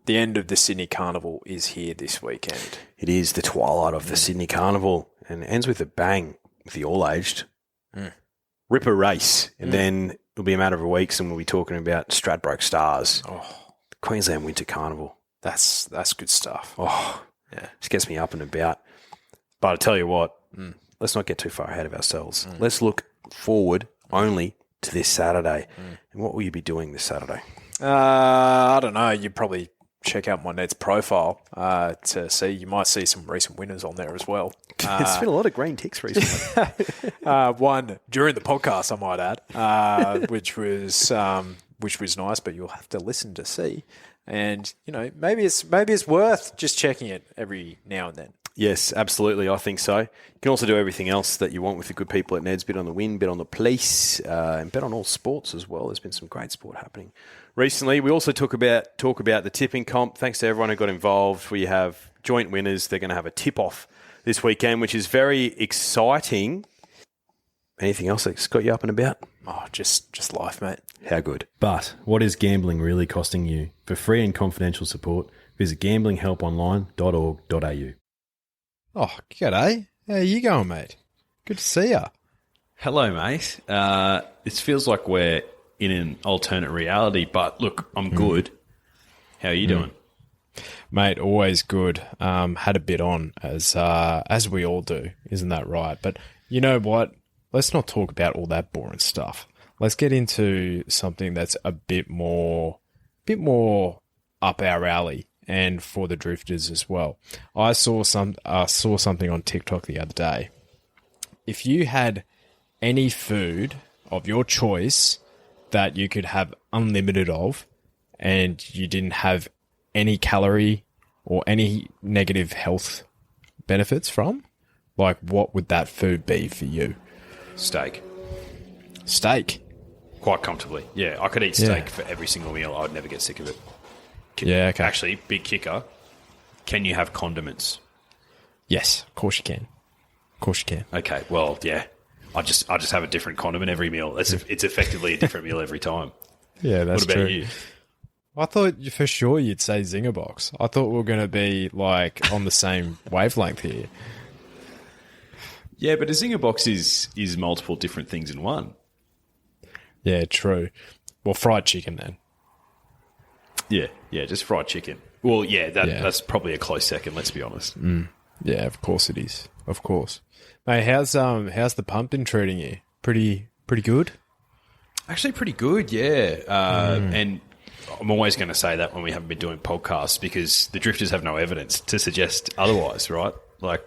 the end of the Sydney Carnival is here this weekend. It is the twilight of the Sydney Carnival and it ends with a bang with the all-aged. Ripper race. And then it'll be a matter of weeks and we'll be talking about Stradbroke Stars. Queensland Winter Carnival. That's good stuff. Yeah. Just gets me up and about. But I tell you what, let's not get too far ahead of ourselves. Let's look forward only to this Saturday. And what will you be doing this Saturday? I don't know. You'd probably check out my Ned's profile to see. You might see some recent winners on there as well. There's been a lot of green ticks recently. One during the podcast, I might add, which was nice, but you'll have to listen to see. And maybe it's worth just checking it every now and then. Yes, absolutely. I think so. You can also do everything else that you want with the good people at Ned's. Bet on the win, bet on the police, and bet on all sports as well. There's been some great sport happening recently. We also talk about the tipping comp. Thanks to everyone who got involved. We have joint winners. They're going to have a tip-off this weekend, which is very exciting. Anything else that's got you up and about? Oh, just life, mate. How good. But what is gambling really costing you? For free and confidential support, visit gamblinghelponline.org.au. Oh, g'day. How you going, mate? Good to see ya. Hello, mate. It feels like we're in an alternate reality, but look, I'm good. How are you doing? Mate, always good. Had a bit on, as we all do. Isn't that right? But you know what? Let's not talk about all that boring stuff. Let's get into something that's a bit more up our alley. And for the drifters as well. I saw something on TikTok the other day. If you had any food of your choice that you could have unlimited of, and you didn't have any calorie or any negative health benefits from, like what would that food be for you? Steak. Steak? Quite comfortably. Yeah, I could eat steak for every single meal. I would never get sick of it. Okay. Actually, big kicker. Can you have condiments? Yes, of course you can. Of course you can. Okay, well, yeah. I just have a different condiment every meal. It's effectively a different meal every time. Yeah, that's true. What about you? I thought for sure you'd say Zinger Box. I thought we were going to be like on the same wavelength here. Yeah, but a Zinger Box is multiple different things in one. Yeah, true. Well, fried chicken then. Yeah, just fried chicken. Well, that's probably a close second, let's be honest. Yeah, of course it is. Of course. Mate, how's the pump been treating you? Pretty good? Actually, pretty good, yeah. And I'm always going to say that when we haven't been doing podcasts because the drifters have no evidence to suggest otherwise, right? Like,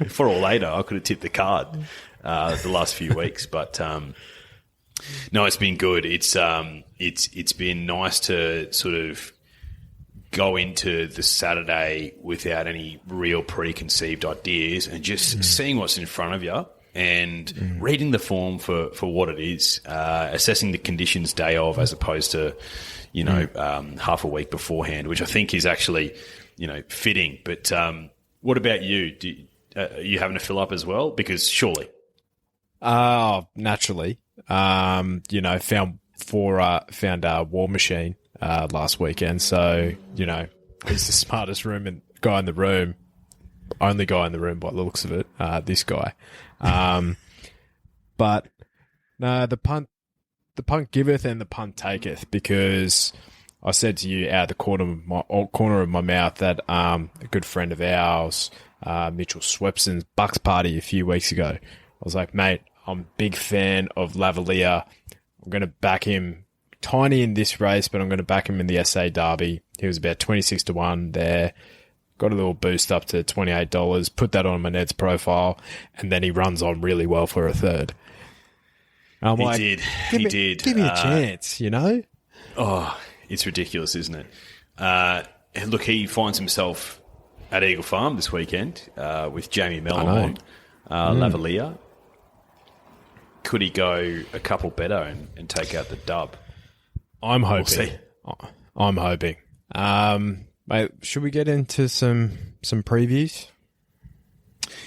for or later, I could have tipped the card the last few weeks, but no, it's been good. It's been nice to sort of go into the Saturday without any real preconceived ideas and just seeing what's in front of you and reading the form for what it is, assessing the conditions day of as opposed to, half a week beforehand, which I think is actually, fitting. But what about you? Are you having to fill up as well? Because surely. Naturally. Found War Machine last weekend. So, he's the smartest guy in the room. Only guy in the room by the looks of it, this guy. But no, the punt giveth and the punt taketh, because I said to you out of the corner of my mouth that a good friend of ours, Mitchell Swepson's Bucks party a few weeks ago. I was like, mate, I'm a big fan of Lavalier. I'm going to back him tiny in this race, but I'm going to back him in the SA Derby. He was about 26-1 there. Got a little boost up to $28. Put that on my Ned's profile, and then he runs on really well for a third. I'm He did. Give me a chance, Oh, it's ridiculous, isn't it? Look, he finds himself at Eagle Farm this weekend with Jamie Mellon on Lavalier. Could he go a couple better and take out the dub? I'm hoping. We'll see. I'm hoping. Mate, should we get into some previews?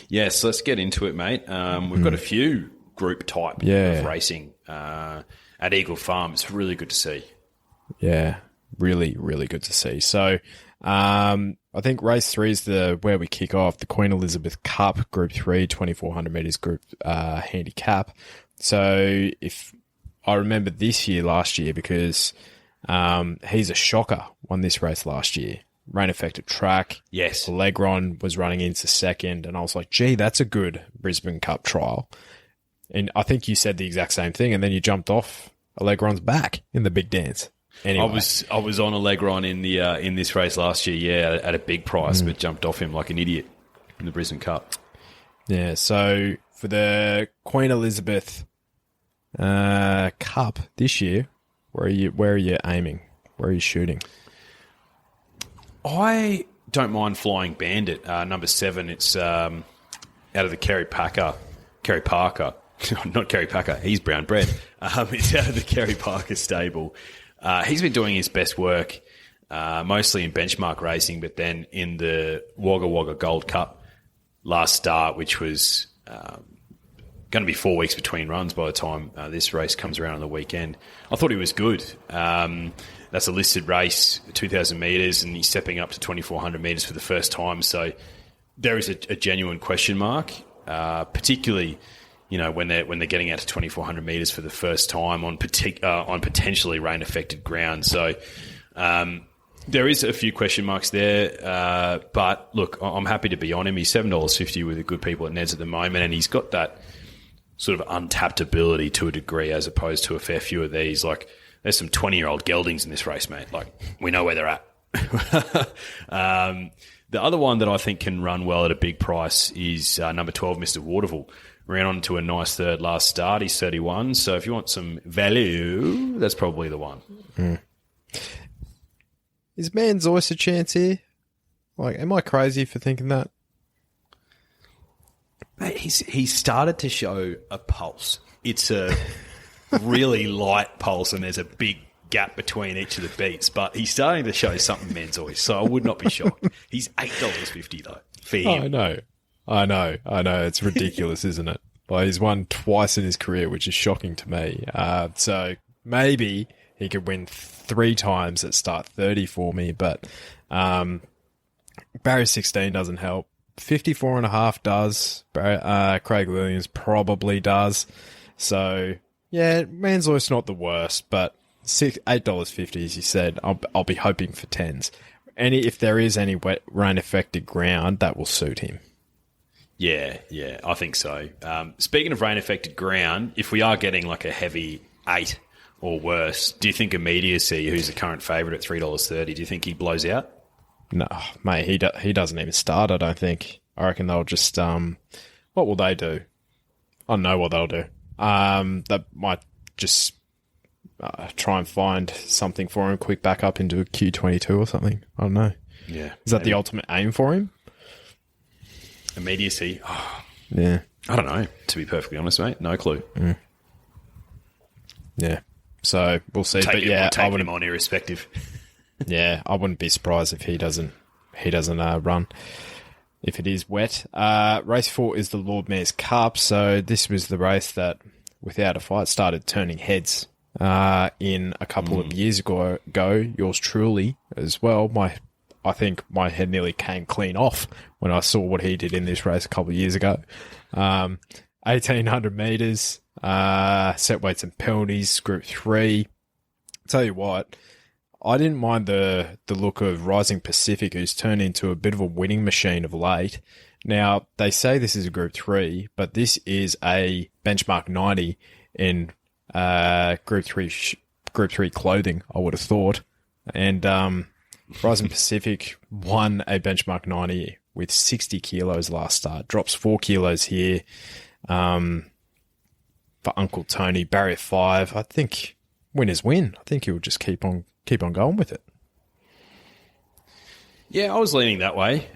Yes, let's get into it, mate. We've got a few group type of racing at Eagle Farm. It's really good to see. Yeah. Really, really good to see. So, I think race 3 is where we kick off, the Queen Elizabeth Cup, Group 3, 2,400 metres group handicap. So if I remember last year, because he's a shocker, won this race last year. Rain affected track. Yes. Allegron was running into second, and I was like, gee, that's a good Brisbane Cup trial. And I think you said the exact same thing, and then you jumped off Allegron's back in the big dance. Anyway. I was on Allegron in this race last year, yeah, at a big price, but jumped off him like an idiot in the Brisbane Cup. Yeah, so for the Queen Elizabeth Cup this year, where are you aiming? Where are you shooting? I don't mind Flying Bandit, number 7. It's out of the Kerry Parker. Not Kerry Packer, he's brown bread. It's out of the Kerry Parker stable. He's been doing his best work, mostly in benchmark racing, but then in the Wagga Wagga Gold Cup last start, which was going to be 4 weeks between runs by the time this race comes around on the weekend. I thought he was good. That's a listed race, 2,000 metres, and he's stepping up to 2,400 metres for the first time. So there is a genuine question mark, particularly, when they're getting out to 2,400 metres for the first time on potentially rain affected ground. So there is a few question marks there, but look, I'm happy to be on him. He's $7.50 with the good people at Ned's at the moment, and he's got that sort of untapped ability to a degree, as opposed to a fair few of these. Like, there's some 20-year-old geldings in this race, mate. Like, we know where they're at. The other one that I think can run well at a big price is number 12, Mr. Waterville. Ran on to a nice third last start. He's 31. So if you want some value, that's probably the one. Is Man's Oyster a chance here? Like, am I crazy for thinking that? Mate, he's started to show a pulse. It's a really light pulse, and there's a big gap between each of the beats. But he's starting to show something, Man's Oyster. So I would not be shocked. He's $8.50 though for him. I know. It's ridiculous, isn't it? Like, he's won twice in his career, which is shocking to me. So maybe he could win 3 times at start 30 for me, but Barrier 16 doesn't help. 54.5 does. Craig Williams probably does. So, yeah, Manzoy's not the worst, but $8.50, as you said, I'll be hoping for 10s. If there is any wet rain-affected ground, that will suit him. Yeah, I think so. Speaking of rain-affected ground, if we are getting like a heavy 8 or worse, do you think Immediacy, who's the current favourite at $3.30, do you think he blows out? No, mate, he doesn't even start, I don't think. I reckon they'll just... what will they do? I don't know what they'll do. They might just try and find something for him, quick back up into a Q22 or something. I don't know. Yeah. Is that the ultimate aim for him? Immediacy. Oh, yeah. I don't know, to be perfectly honest, mate. No clue. Yeah. So we'll see. Take him on irrespective. Yeah, I wouldn't be surprised if he doesn't run if it is wet. Race 4 is the Lord Mayor's Cup. So this was the race that, without a fight, started turning heads in a couple of years ago. Yours truly as well. I think my head nearly came clean off when I saw what he did in this race a couple of years ago. 1,800 metres, set weights and penalties, Group 3. Tell you what, I didn't mind the look of Rising Pacific, who's turned into a bit of a winning machine of late. Now, they say this is a Group 3, but this is a benchmark 90 in Group 3 clothing, I would have thought. And Rising Pacific won a benchmark 90 with 60 kilos last start. Drops 4 kilos here for Uncle Tony. Barrier 5, I think winners win. I think he'll just keep on going with it. Yeah, I was leaning that way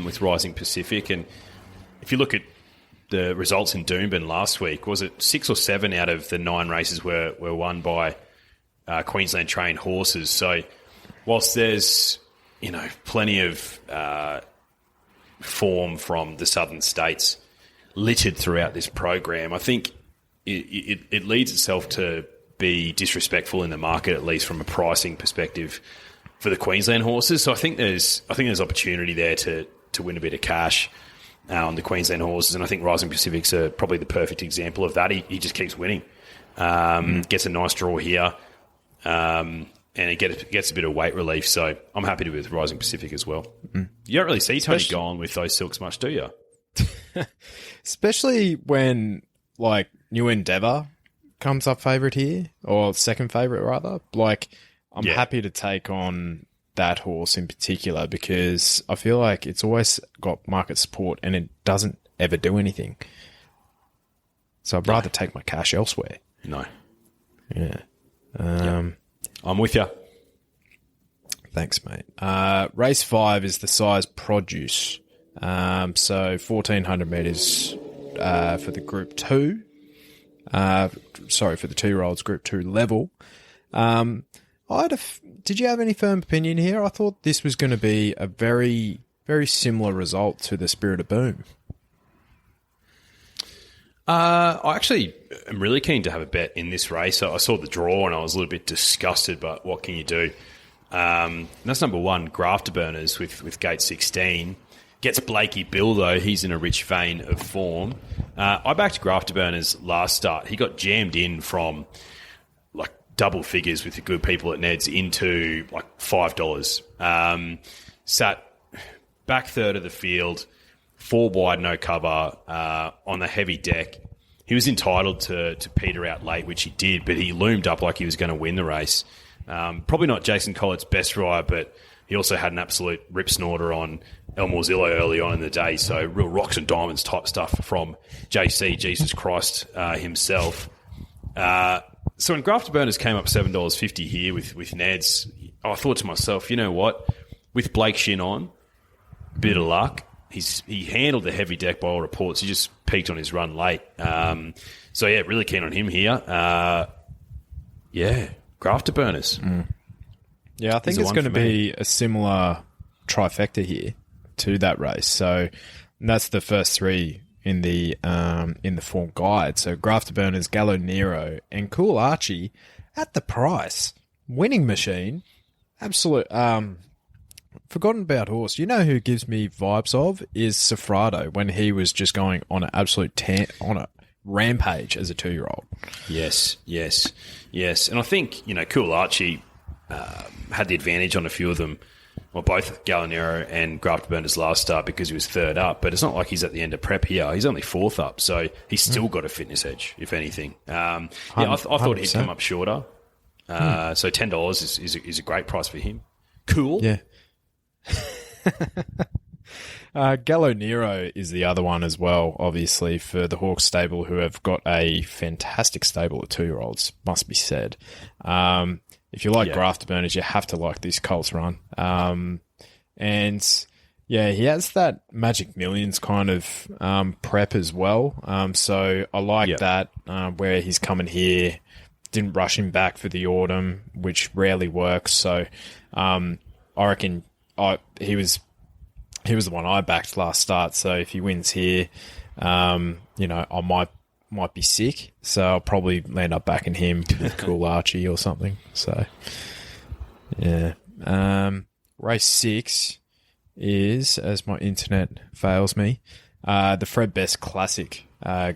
with Rising Pacific. And if you look at the results in Doomben last week, was it 6 or 7 out of the 9 races were won by Queensland trained horses? So whilst there's plenty of form from the southern states littered throughout this program, I think it leads itself to be disrespectful in the market, at least from a pricing perspective, for the Queensland horses. So I think there's opportunity there to win a bit of cash on the Queensland horses, and I think Rising Pacific's probably the perfect example of that. He just keeps winning, gets a nice draw here, and it gets a bit of weight relief. So I'm happy with Rising Pacific as well. You don't really see Tony go on with those silks much, do you? Especially when like New Endeavour comes up favourite here, or second favourite rather. Like I'm happy to take on that horse in particular because I feel like it's always got market support and it doesn't ever do anything. So I'd rather take my cash elsewhere. No. Yeah. I'm with you. Thanks, mate. Race 5 is the size produce. So 1,400 metres for the Group 2. For the 2-year-olds Group 2 level. Did you have any firm opinion here? I thought this was going to be a very, very similar result to the Spirit of Boom. I actually am really keen to have a bet in this race. I saw the draw and I was a little bit disgusted, but what can you do? That's number 1, Grafterburners with gate 16. Gets Blakey Bill, though. He's in a rich vein of form. I backed Grafterburners last start. He got jammed in from like double figures with the good people at Ned's into like $5. Sat back third of the field, 4 wide, no cover on the heavy deck. He was entitled to peter out late, which he did, but he loomed up like he was going to win the race. Probably not Jason Collett's best ride, but he also had an absolute rip snorter on El Morzillo early on in the day. So real rocks and diamonds type stuff from JC, Jesus Christ himself. So when Grafterburners came up $7.50 here with Ned's, I thought to myself, you know what? With Blake Shin on, bit of luck. He handled the heavy deck by all reports. He just peaked on his run late. So yeah, really keen on him here. Grafterburners. Yeah, I think it's going to be a similar trifecta here to that race. So that's the first 3 in the form guide. So Grafterburners, Gallo Nero, and Cool Archie at the price. Winning machine. Absolute. Forgotten about horse. You know who gives me vibes of is Sofrado when he was just going on an absolute on a rampage as a 2-year-old. Yes. And I think, Cool Archie had the advantage on a few of them. Well, both Gallinero and Grafterburners last start because he was third up, but it's not like he's at the end of prep here. He's only 4th up, so he's still got a fitness edge, if anything. I thought he'd come up shorter. So $10 is a great price for him. Cool. Yeah. Gallo Nero is the other one as well, obviously, for the Hawks stable, who have got a fantastic stable of 2-year-olds, must be said. If you like Grafterburners, you have to like this Colts run. And yeah, he has that Magic Millions kind of prep as well. So I like that, where he's coming here, didn't rush him back for the autumn, which rarely works. So I reckon he was the one I backed last start. So if he wins here, I might be sick, so I'll probably land up backing him with Cool Archie or something. So, yeah. Race 6 is, as my internet fails me, the Fred Best Classic,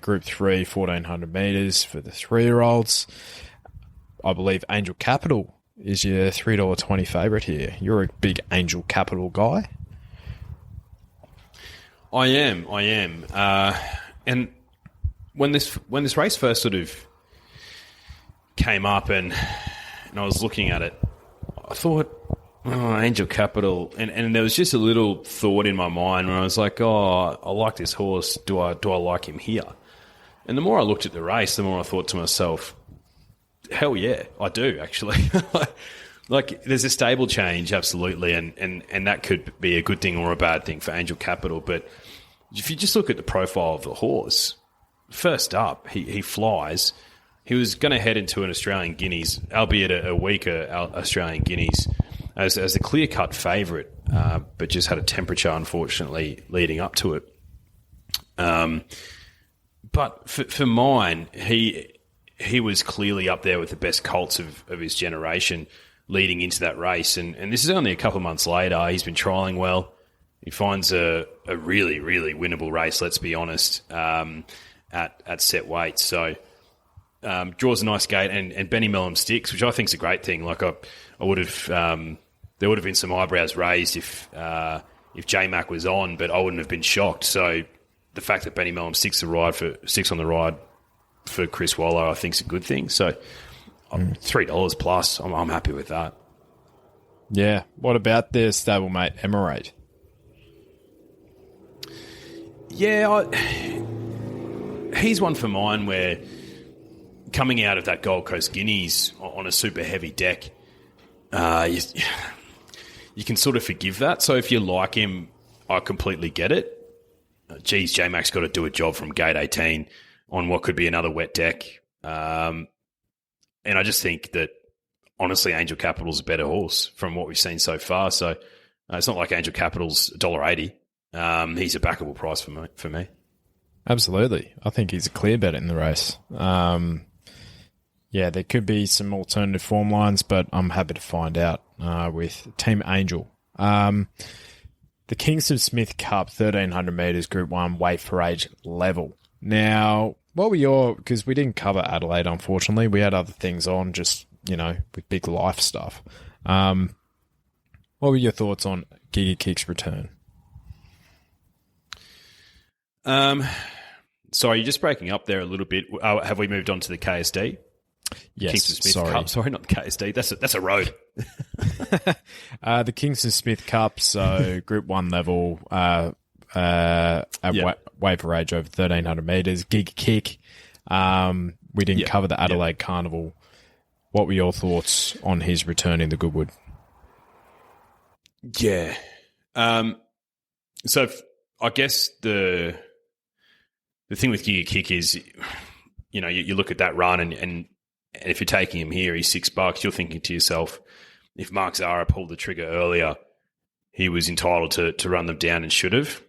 Group 3, 1,400 metres for the 3-year-olds. I believe Angel Capital is your $3.20 favourite here. You're a big Angel Capital guy. I am. And when this race first sort of came up and I was looking at it, I thought, Angel Capital, and there was just a little thought in my mind where I was like, I like this horse. Do I like him here? And the more I looked at the race, the more I thought to myself, hell yeah, I do actually. Like, there's a stable change, absolutely, and that could be a good thing or a bad thing for Angel Capital. But if you just look at the profile of the horse, first up, he flies. He was going to head into an Australian Guineas, albeit a weaker Australian Guineas, as a clear-cut favourite, but just had a temperature, unfortunately, leading up to it. But for mine, he he was clearly up there with the best colts of his generation leading into that race. And this is only a couple of months later. He's been trialling well. He finds a really, really winnable race, let's be honest, at set weight. So draws a nice gate, and Benny Mellum sticks, which I think is a great thing. Like I would have, there would have been some eyebrows raised if J-Mac was on, but I wouldn't have been shocked. So the fact that Benny Mellum sticks on the ride for Chris Waller, I think is a good thing. So $3 plus, I'm happy with that. Yeah. What about their stablemate Emirate? Yeah, he's one for mine where coming out of that Gold Coast Guineas on a super heavy deck, you can sort of forgive that. So if you like him, I completely get it. Geez, J-Mac's got to do a job from gate 18 on what could be another wet deck. And I just think that, honestly, Angel Capital's a better horse from what we've seen so far. So it's not like Angel Capital's $1.80. He's a backable price for me. Absolutely. I think he's a clear bet in the race. Yeah, there could be some alternative form lines, but I'm happy to find out with Team Angel. The Kingsford Smith Cup, 1,300 metres, Group 1, weight for age level. Now, what were because we didn't cover Adelaide, unfortunately. We had other things on, just, with big life stuff. What were your thoughts on Giga Kick's return? Sorry, you're just breaking up there a little bit. Have we moved on to the KSD? Yes, Kingston Smith sorry. Cup. Sorry, not the KSD. That's a road. The Kingston Smith Cup, so Group 1 level, at weight for age over 1,300 metres, Giga Kick. We didn't cover the Adelaide Carnival. What were your thoughts on his return in the Goodwood? Yeah. So I guess the thing with Giga Kick is, you look at that run and if you're taking him here, he's $6. You're thinking to yourself, if Mark Zara pulled the trigger earlier, he was entitled to run them down and should have.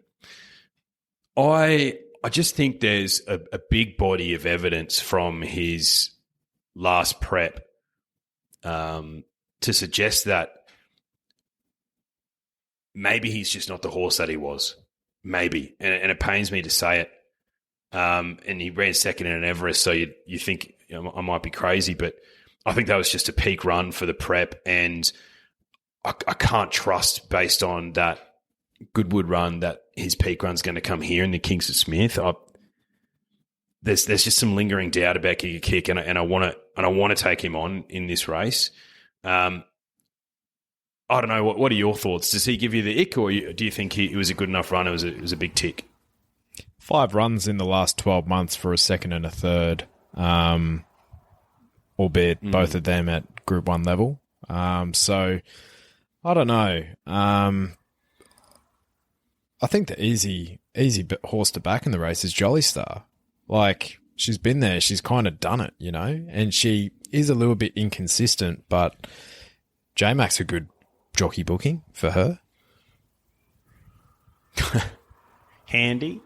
I just think there's a big body of evidence from his last prep to suggest that maybe he's just not the horse that he was. Maybe. And it pains me to say it. And he ran second in an Everest, so you think I might be crazy, but I think that was just a peak run for the prep, and I can't trust, based on that Goodwood run, that his peak run's going to come here in the Kingsford Smith. There's just some lingering doubt about Giga Kick, and I want to take him on in this race. I don't know. What are your thoughts? Does he give you the ick, or do you think it was a good enough run? It was a big tick. 5 runs in the last 12 months for a second and a third, albeit both of them at Group 1 level. So, I don't know. I think the easy horse to back in the race is Jolly Star. Like, she's been there. She's kind of done it, and she is a little bit inconsistent, but J-Mac's a good jockey booking for her. Handy.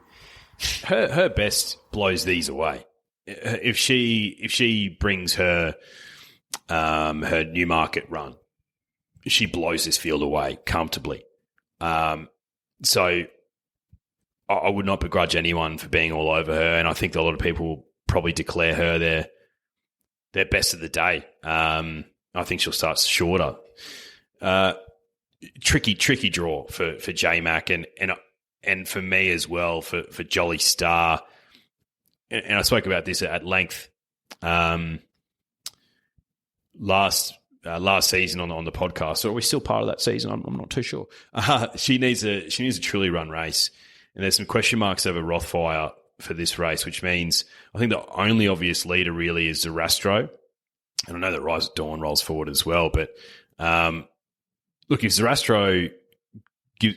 Her best blows these away. If she brings her Newmarket run, she blows this field away comfortably. So I would not begrudge anyone for being all over her, and I think that a lot of people will probably declare her their best of the day. I think she'll start shorter. Tricky draw for J-Mac and for me as well, for Jolly Star. And I spoke about this at length last season on the podcast. So are we still part of that season? I'm not too sure. She needs a truly run race. And there's some question marks over Rothfire for this race, which means I think the only obvious leader really is Zarastro. And I know that Rise at Dawn rolls forward as well. But look, if Zarastro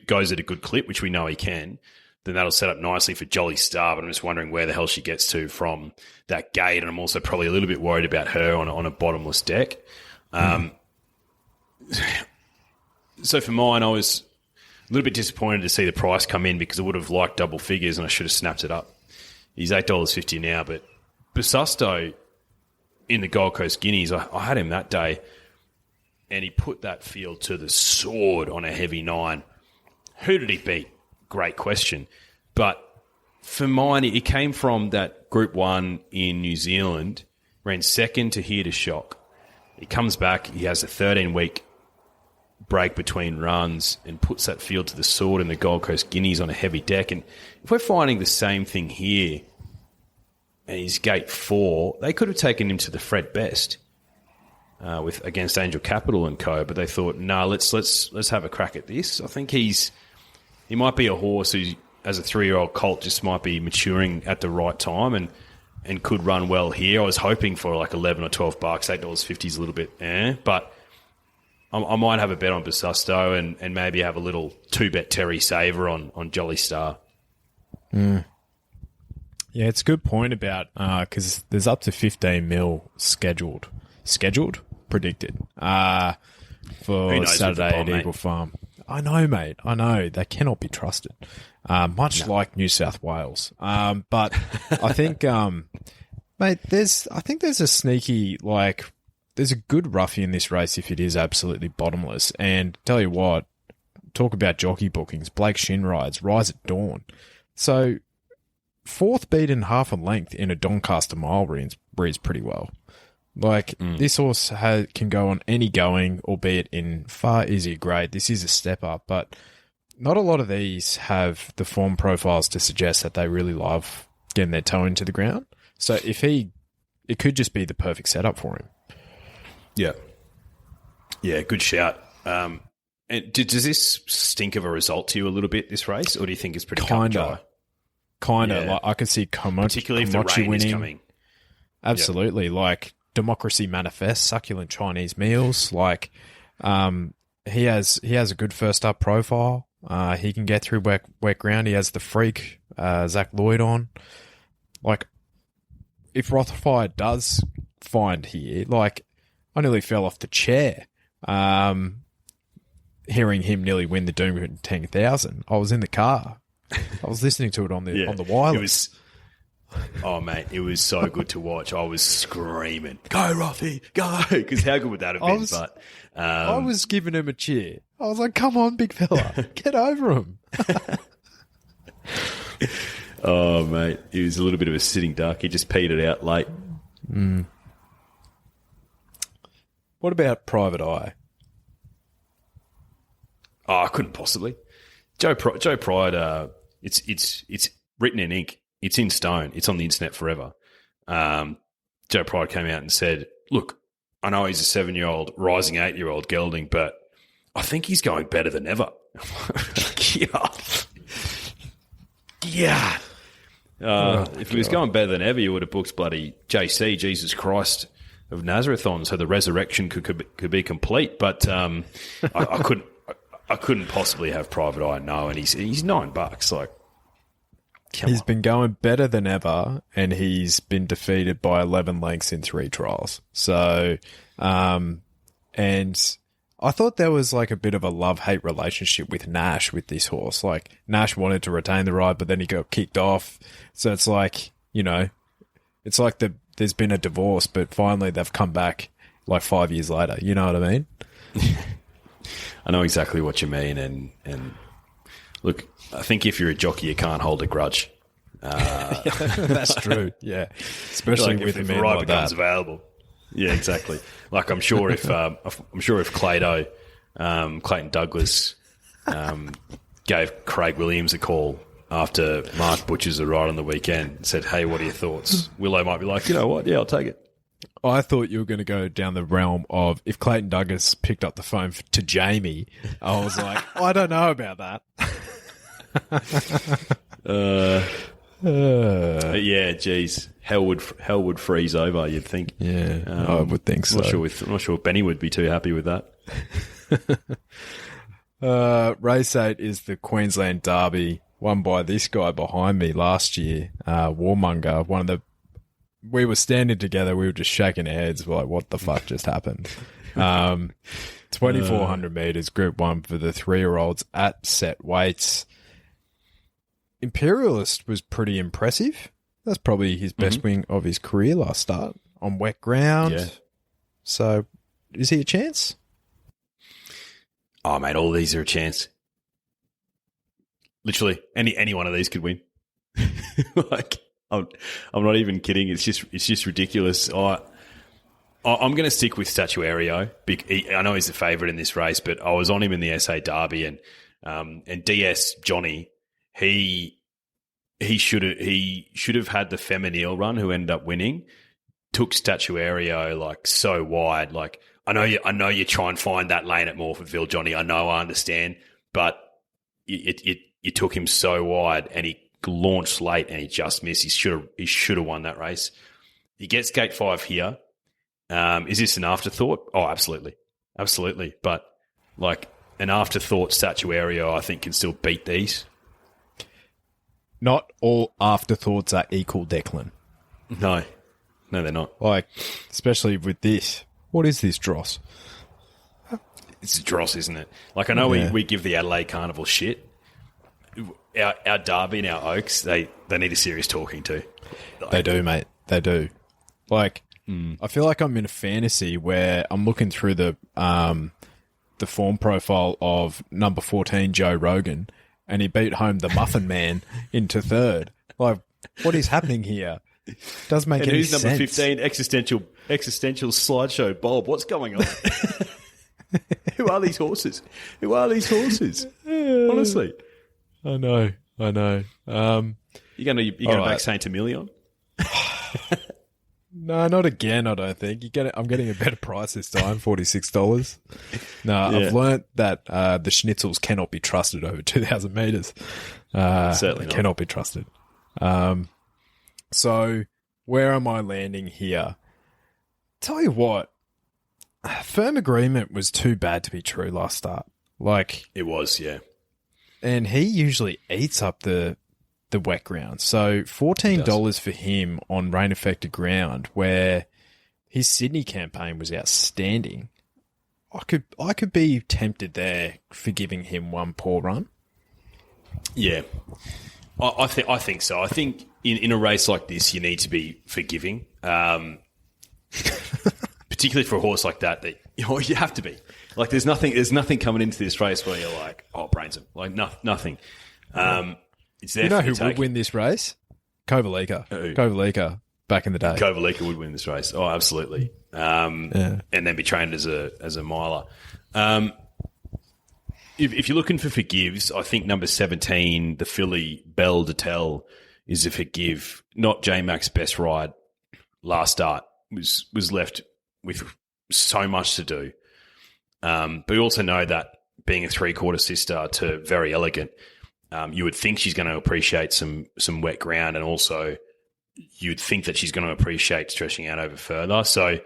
goes at a good clip, which we know he can, then that'll set up nicely for Jolly Star. But I'm just wondering where the hell she gets to from that gate. And I'm also probably a little bit worried about her on a bottomless deck. So for mine, I was a little bit disappointed to see the price come in, because I would have liked double figures and I should have snapped it up. He's $8.50 now, but Basusto, in the Gold Coast Guineas, I had him that day, and he put that field to the sword on a heavy 9. Who did he beat? Great question. But for mine, he came from that Group 1 in New Zealand, ran second to Here to Shock. He comes back, he has a 13-week break between runs and puts that field to the sword in the Gold Coast Guineas on a heavy deck. And if we're finding the same thing here, and he's gate 4, they could have taken him to the Fred Best with against Angel Capital and co. But they thought, no, let's have a crack at this. I think he might be a horse who, as a 3-year-old colt, just might be maturing at the right time and could run well here. I was hoping for like $11 or $12, $8.50 is a little bit, but I might have a bet on Basusto and maybe have a little 2-bet Terry Saver on Jolly Star. Yeah, it's a good point about because there's up to 15 mil scheduled, predicted for Saturday at Eagle Farm. I know, mate. I know they cannot be trusted, like New South Wales. But I think, mate, there's a sneaky there's a good roughie in this race if it is absolutely bottomless. And tell you what, talk about jockey bookings. Blake Shin rides Rise at Dawn. So 4th beaten half a length in a Doncaster mile reads pretty well. This horse can go on any going, albeit in far easier grade. This is a step up, but not a lot of these have the form profiles to suggest that they really love getting their toe into the ground. So it could just be the perfect setup for him. Yeah, good shout. And does this stink of a result to you a little bit, this race, or do you think it's pretty cut and dry? Kind of. I could see particularly if the rain winning. Is coming. Absolutely. Democracy Manifest, Succulent Chinese Meals. He has a good first up profile. He can get through wet ground. He has the freak, Zach Lloyd on. If Rothfire does find here, I nearly fell off the chair hearing him nearly win the Doom 10,000. I was in the car. I was listening to it on the wireless. Mate, it was so good to watch. I was screaming, "Go, Rothie, go!" Because how good would that have been? I was giving him a cheer. I was like, "Come on, big fella, get over him." Oh, mate, he was a little bit of a sitting duck. He just petered out late. What about Private Eye? Oh, I couldn't possibly. Joe Pride. It's written in ink. It's in stone. It's on the internet forever. Joe Pride came out and said, "Look, I know he's a 7-year-old, rising 8-year-old gelding, but I think he's going better than ever." Yeah. If he was going better than ever, you would have booked bloody JC, Jesus Christ of Nazareth on, so the resurrection could be complete. But I couldn't possibly have Private Eye. No, and he's $9. He's been going better than ever, and he's been defeated by 11 lengths in 3 trials. So, and I thought there was a bit of a love-hate relationship with Nash with this horse. Nash wanted to retain the ride, but then he got kicked off. So it's there's been a divorce, but finally they've come back 5 years later. You know what I mean? I know exactly what you mean, and look, I think if you're a jockey, you can't hold a grudge. That's true. Yeah, especially with if a man the ride like becomes that. available. Yeah, exactly. I'm sure if Clayton Douglas gave Craig Williams a call after Mark Butcher's ride on the weekend and said, "Hey, what are your thoughts?" Willow might be like, "You know what? Yeah, I'll take it." I thought you were going to go down the realm of if Clayton Douglas picked up the phone to Jamie. I was like, I don't know about that. Yeah, geez, hell would freeze over. You'd think. Yeah, I would think so. I'm not sure Benny would be too happy with that. Race 8 is the Queensland Derby, won by this guy behind me last year, Warmonger. We were standing together, we were just shaking our heads, we're like, what the fuck just happened? 2,400 metres, Group 1 for the 3-year-olds at set weights. Imperialist was pretty impressive. That's probably his best wing of his career last start. on wet ground. Yeah. So, is he a chance? Oh, mate, all these are a chance. Literally, any one of these could win. Like, I'm not even kidding. It's just ridiculous. I'm going to stick with Statuario. I know he's the favourite in this race, but I was on him in the SA Derby, and DS Johnny, he should have had the Feminile run, who ended up winning. Took Statuario like so wide. Like, I know you try and find that lane at Morphettville, Johnny. I understand, but you took him so wide, and he launched late, and he just missed. He should have won that race. He gets gate 5 here. Is this an afterthought? Oh, absolutely. But like an afterthought, Statuario, I think, can still beat these. Not all afterthoughts are equal, Declan. No, they're not. Like, especially with this. What is this dross? It's a dross, isn't it? Like, I know we give the Adelaide Carnival shit. Our Derby and our Oaks, they need a serious talking to. Like, They do, mate. They do. Like, I feel like I'm in a fantasy where I'm looking through the form profile of number 14, Joe Rogan, and he beat home the Muffin Man into third. Like, what is happening here? Doesn't make any who's sense. number 15, existential slideshow Bob? What's going on? Who are these horses? Honestly. I know. You're gonna right. back Saint Emilion? No, not again, I don't think. I'm getting a better price this time, $46. No, I've learnt that the schnitzels cannot be trusted over 2,000 metres. Certainly not. Cannot be trusted. So, where am I landing here? Tell you what, Firm Agreement was too bad to be true last start. Like, It was, yeah. and he usually eats up the wet ground. So $14 for him on rain-affected ground, where his Sydney campaign was outstanding. I could be tempted there for giving him one poor run. Yeah. I think so. I think in a race like this, you need to be forgiving, particularly for a horse like that you have to be. Like, there's nothing coming into this race where you're like, oh, brains him. Like, nothing. It's there. You know for who the would take. win this race? Kovalika. Who? Kovalika back in the day. Kovalika would win this race. Oh, absolutely. And then be trained as a miler. If you're looking for forgives, I think number 17, the filly Belle de Tel, is a forgive. Not J-Mac's best ride last start. Was left with so much to do. But we also know that being a 3/4 sister to Very Elegant, you would think she's going to appreciate some wet ground, and also you'd think that she's going to appreciate stretching out over further. So,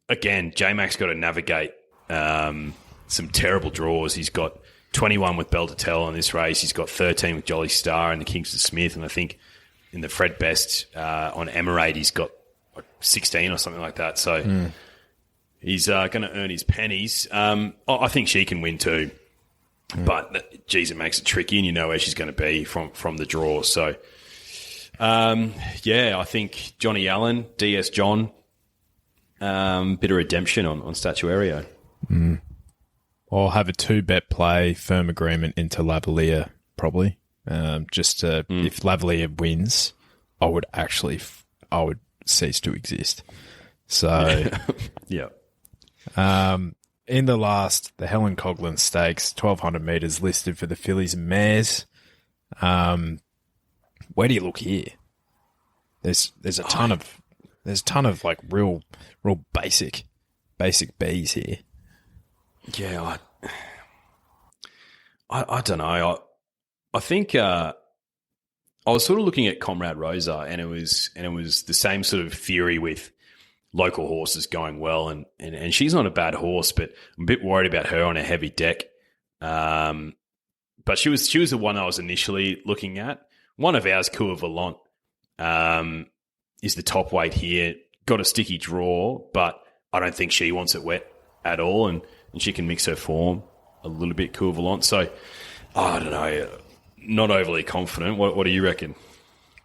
again, J-Mac's got to navigate some terrible draws. He's got 21 with Belle de Tel on this race. He's got 13 with Jolly Star and the Kingsford Smith, and I think in the Fred Best on Emirate, he's got 16 or something like that. So he's going to earn his pennies. I think she can win too. But, geez, it makes it tricky, and you know where she's going to be from the draw. So, I think Johnny Allen, DS John, bit of redemption on Statuario. I'll have a 2-bet play, Firm Agreement into Lavalier, probably. Just to, if Lavalier wins, I would cease to exist. So, Yeah. in the Helen Coghlan Stakes, 1,200 metres listed for the fillies and mares. Where do you look here? There's a ton of like real basic Bs here. Yeah, I don't know. I think I was sort of looking at Comrade Rosa, and it was the same sort of theory with local horses going well, and she's not a bad horse, but I'm a bit worried about her on a heavy deck. But she was the one I was initially looking at. One of ours, Coeur Volant, is the top weight here. Got a sticky draw, but I don't think she wants it wet at all, and she can mix her form a little bit, Coeur Volant. So I don't know, not overly confident. What do you reckon?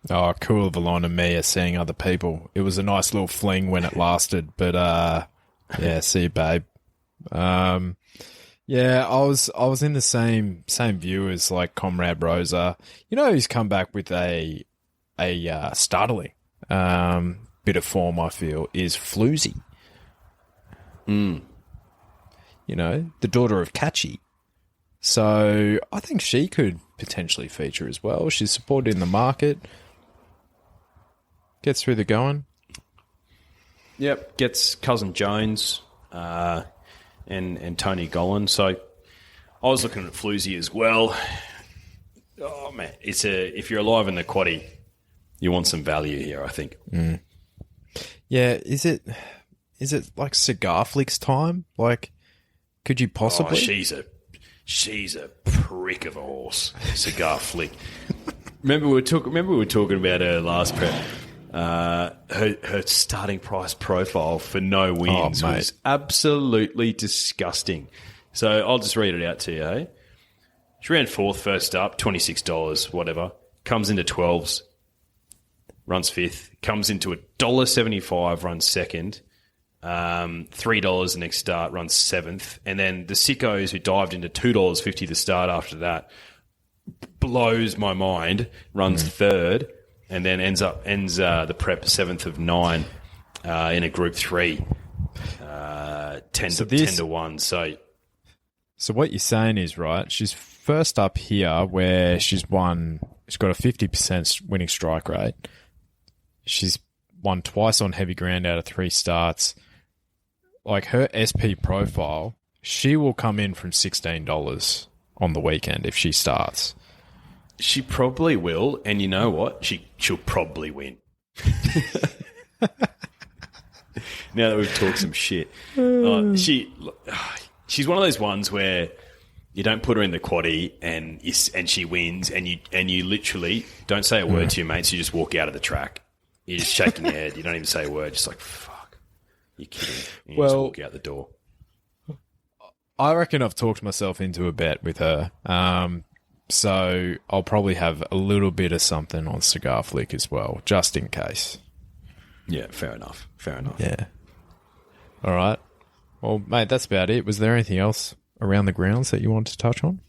Oh, cool of Alon and Mia seeing other people. It was a nice little fling when it lasted, but yeah, see you, babe. Yeah, I was in the same view as like Comrade Rosa. You know, he's come back with a startling bit of form. I feel is Floozy. You know, the daughter of Catchy. So I think she could potentially feature as well. She's supported in the market. Gets through the going. Yep, gets Cousin Jones and Tony Gollan. So I was looking at Floozy as well. Oh man, if you're alive in the quaddie, you want some value here, I think. Yeah, is it like Cigar Flick's time? Like, could you possibly? Oh, she's a prick of a horse, Cigar Flick. Remember we were talking about her last prep. Her starting price profile for no wins was absolutely disgusting. So I'll just read it out to you. Hey? She ran fourth first up, $26, whatever. Comes into 12s, runs fifth. Comes into $1.75, runs second. $3 the next start, runs seventh. And then the sickos who dived into $2.50 to start after that blows my mind, runs third. And then ends the prep 7th of 9 in a Group 3, 10 to 1. So what you're saying is, right, she's first up here where she's got a 50% winning strike rate. She's won twice on heavy ground out of 3 starts. Like her SP profile, she will come in from $16 on the weekend if she starts. She probably will, and you know what? She'll probably win. Now that we've talked some shit. She's one of those ones where you don't put her in the quaddie and she wins, and you literally don't say a word to your mates. You just walk out of the track. You're just shaking your head. You don't even say a word. Just like, fuck, you're kidding. And you just walk out the door. I reckon I've talked myself into a bet with her. So I'll probably have a little bit of something on Cigar Flick as well, just in case. Yeah, fair enough. Yeah. All right. Well, mate, that's about it. Was there anything else around the grounds that you wanted to touch on?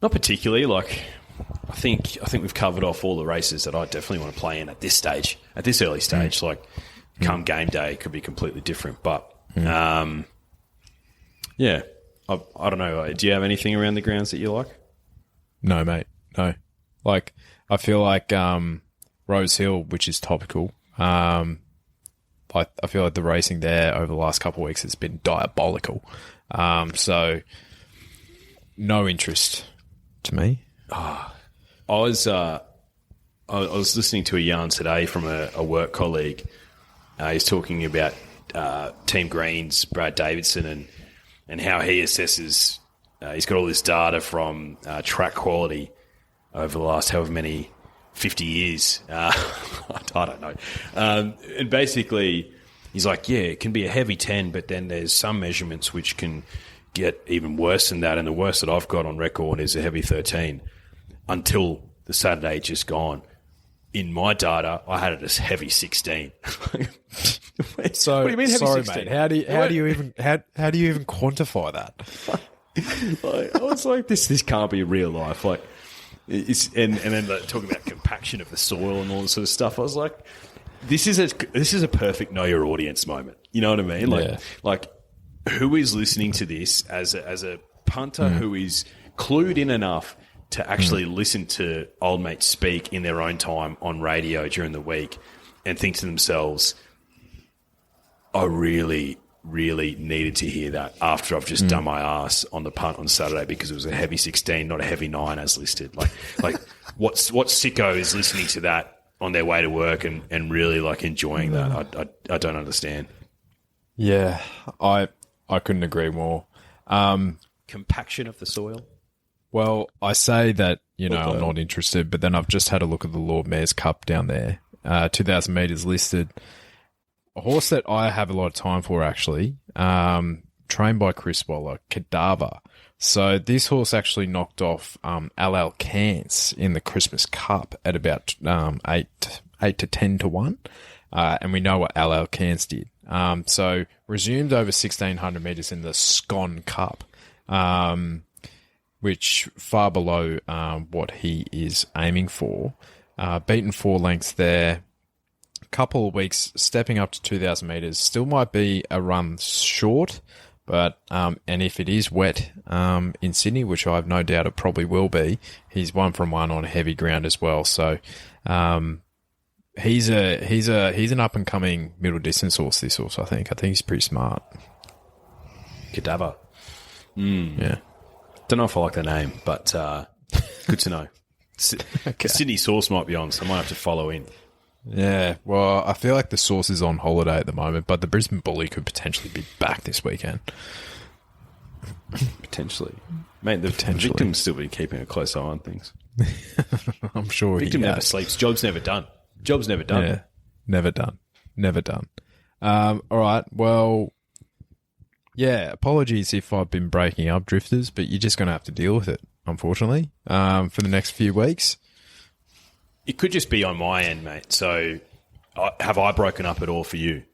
Not particularly. Like, I think we've covered off all the races that I definitely want to play in at this stage, at this early stage. Like, come game day, it could be completely different. But, yeah. I don't know. Do you have anything around the grounds that you like? No, mate. No. Like, I feel like Rose Hill, which is topical, I feel like the racing there over the last couple of weeks has been diabolical. So, no interest to me. I was listening to a yarn today from a work colleague. He's talking about Team Green's Brad Davidson and how he assesses, he's got all this data from track quality over the last however many 50 years. I don't know. And basically, he's like, yeah, it can be a heavy 10, but then there's some measurements which can get even worse than that. And the worst that I've got on record is a heavy 13 until the Saturday just gone. In my data, I had it as heavy 16. So, what do you mean heavy sorry, 16? mate. How do you even quantify that? I was like, this can't be real life. Like, and then talking about compaction of the soil and all this sort of stuff. I was like, this is a perfect know your audience moment. You know what I mean? Like who is listening to this as a punter who is clued in enough to actually listen to old mates speak in their own time on radio during the week and think to themselves, I really, really needed to hear that after I've just done my ass on the punt on Saturday because it was a heavy 16, not a heavy 9 as listed. Like what sicko is listening to that on their way to work and really like enjoying that? I don't understand. Yeah, I couldn't agree more. Compaction of the soil? Well, I say that, I'm not interested, but then I've just had a look at the Lord Mayor's Cup down there. 2,000 metres listed. A horse that I have a lot of time for, actually, trained by Chris Waller, Cadaver, So this horse actually knocked off LL Cairns in the Christmas Cup at about 8 to 10 to 1. And we know what LL Cairns did. So resumed over 1,600 metres in the Scone Cup, which far below what he is aiming for. Beaten 4 lengths there. Couple of weeks stepping up to 2,000 metres. Still might be a run short, but and if it is wet in Sydney, which I have no doubt it probably will be, he's 1 from 1 on heavy ground as well. So he's an up and coming middle distance horse. This horse, I think he's pretty smart. Cadaver. Yeah. Don't know if I like the name, but good to know. Okay. Sydney Source might be on, so I might have to follow in. Yeah, well, I feel like the Source is on holiday at the moment, but the Brisbane Bully could potentially be back this weekend. Potentially. Mate, the victim's still been keeping a close eye on things. I'm sure Victim he never has. sleeps. Job's never done. Job's never done. Yeah, never done. Never done. All right, well, yeah, apologies if I've been breaking up, drifters, but you're just going to have to deal with it, unfortunately, for the next few weeks. It could just be on my end, mate. So have I broken up at all for you?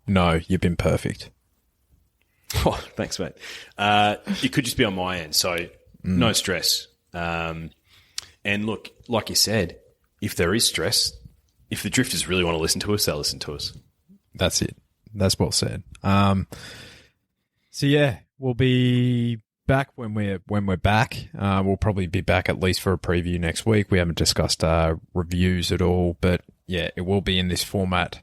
No, you've been perfect. Oh, thanks, mate. It could just be on my end, so no stress. And look, like you said, if there is stress, if the drifters really want to listen to us, they'll listen to us. That's it. That's well said. So yeah, we'll be back when we're back. We'll probably be back at least for a preview next week. We haven't discussed reviews at all, but yeah, it will be in this format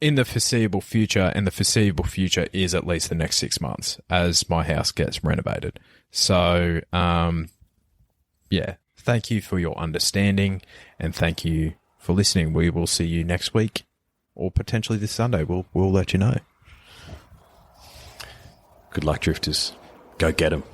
in the foreseeable future, and the foreseeable future is at least the next 6 months as my house gets renovated. So yeah, thank you for your understanding and thank you for listening. We will see you next week or potentially this Sunday. We'll let you know. Good luck, drifters. Go get them.